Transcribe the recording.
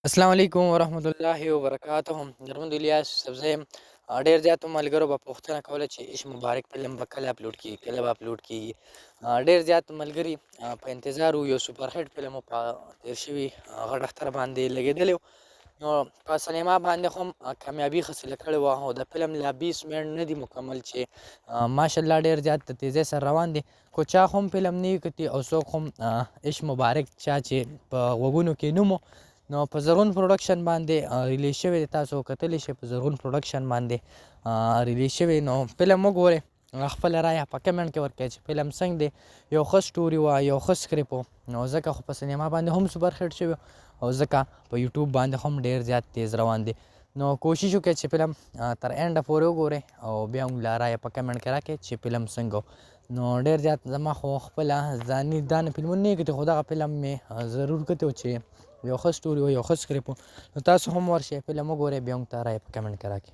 السلام علیکم ورحمت الله وبرکاته. درمند الیاس سبزی یم. ډېر زیاتو ملګرو به پوښتنه کوله چې عشق مبارک فلم به کله اپلوډ کېږي، کله به اپلوډ کېږي. ډېر زیات ملګري په انتظار وو. یو سوپر هټ فلم و، په تېر شوي غټ اختر باندې لګېدلی و. نو په سینما باندې خو هم کامیابي حاصله کړې وه، او د فلم لا 20 منټ نه دي مکمل چې ماشاءالله ډېر زیات د تیزۍ سره روان دي. خو چا خو هم فلم نه وي کتي او څوک هم عشق مبارک چا چې په غوږونو کې نه مو، نو په زرغون پروډکشن باندې ریلیز شوی دی. تاسو کتلی شئ په زرغون پروډکشن باندې ریلیز شوی. نو فلم وګورئ، خپله رایه په کمنټ کې ورکړئ چې فلم څنګه دی. یو ښه سټوري وه، یو ښه سکرپټ و، نو ځکه خو په سینما باندې هم سوپر هټ شوی، او ځکه په یوټیوب باندې هم ډېر زیات تیز روان دی. نو کوشش وکړئ چې فلم تر اینډه پورې وګورئ، او بیا هم لا رایه په کمنټ کې راکړئ چې فلم څنګه و. نو ډېر زیات زما خو خپله ځاني دا نه فلمونه نه کتي، خو دغه فلم مې ضرور کتی و چې یو ښه سټوري و، یو ښه سکرپټ و. نو تاسو هم ورشئ فلم وګورئ، بیا هم رایه په کمنټ کې راکړئ.